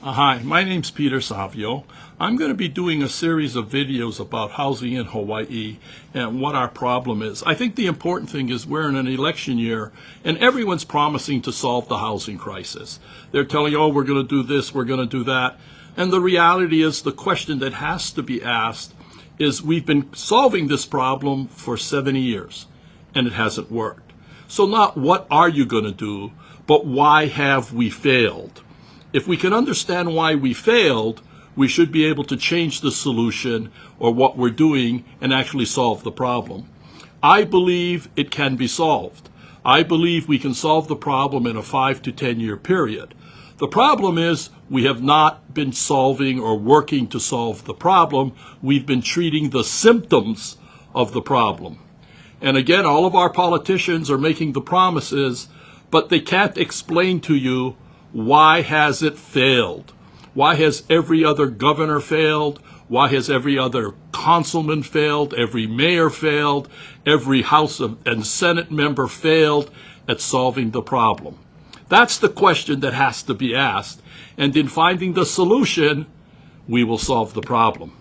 Hi, my name's Peter Savio. I'm going to be doing a series of videos about housing in Hawaii and what our problem is. I think the important thing is we're in an election year and everyone's promising to solve the housing crisis. They're telling you, oh, we're going to do this, we're going to do that. And the reality is the question that has to be asked is we've been solving this problem for 70 years and it hasn't worked. So not what are you going to do, but why have we failed? If we can understand why we failed, we should be able to change the solution or what we're doing and actually solve the problem. I believe it can be solved. I believe we can solve the problem in a 5 to 10 year period. The problem is we have not been solving or working to solve the problem. We've been treating the symptoms of the problem. And again, all of our politicians are making the promises, but they can't explain to you why has it failed? Why has every other governor failed? Why has every other councilman failed? Every mayor failed? Every House and Senate member failed at solving the problem? That's the question that has to be asked. And in finding the solution, we will solve the problem.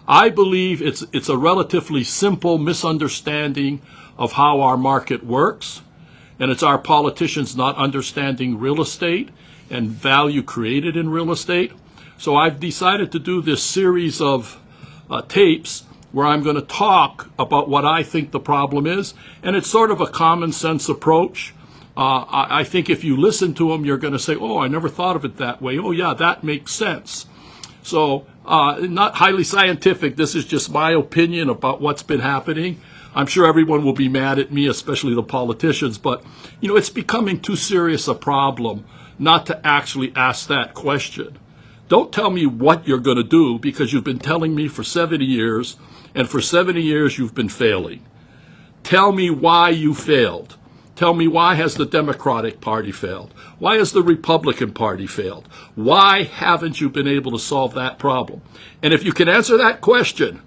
I believe it's a relatively simple misunderstanding of how our market works. And it's our politicians not understanding real estate and value created in real estate. So I've decided to do this series of tapes where I'm going to talk about what I think the problem is. And it's sort of a common sense approach. I think if you listen to them, you're going to say, oh, I never thought of it that way. Oh, yeah, that makes sense. So not highly scientific. This is just my opinion about what's been happening. I'm sure everyone will be mad at me, especially the politicians, but it's becoming too serious a problem not to actually ask that question. Don't tell me what you're going to do because you've been telling me for 70 years, and for 70 years you've been failing. Tell me why you failed. Tell me why has the Democratic Party failed? Why has the Republican Party failed? Why haven't you been able to solve that problem? And if you can answer that question,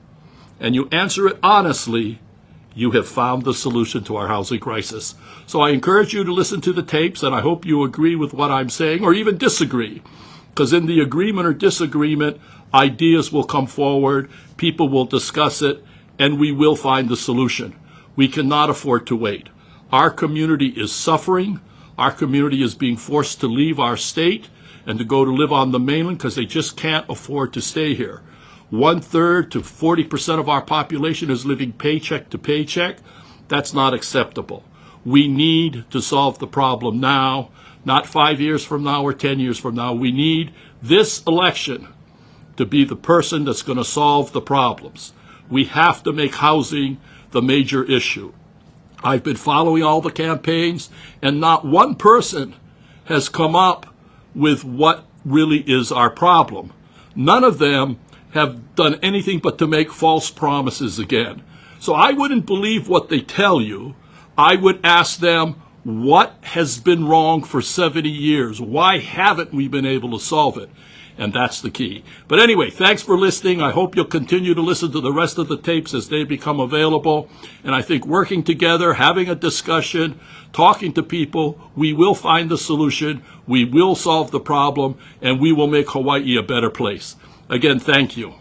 and you answer it honestly, you have found the solution to our housing crisis. So I encourage you to listen to the tapes, and I hope you agree with what I'm saying, or even disagree. Because in the agreement or disagreement, ideas will come forward, people will discuss it, and we will find the solution. We cannot afford to wait. Our community is suffering. Our community is being forced to leave our state and to go to live on the mainland because they just can't afford to stay here. 1/3 to 40% of our population is living paycheck to paycheck. That's not acceptable. We need to solve the problem now, not 5 years from now or 10 years from now. We need this election to be the person that's going to solve the problems. We have to make housing the major issue. I've been following all the campaigns, and not one person has come up with what really is our problem. None of them have done anything but to make false promises again. So I wouldn't believe what they tell you. I would ask them, what has been wrong for 70 years? Why haven't we been able to solve it? And that's the key. But anyway, thanks for listening. I hope you'll continue to listen to the rest of the tapes as they become available. And I think working together, having a discussion, talking to people, we will find the solution, we will solve the problem, and we will make Hawaii a better place. Again, thank you.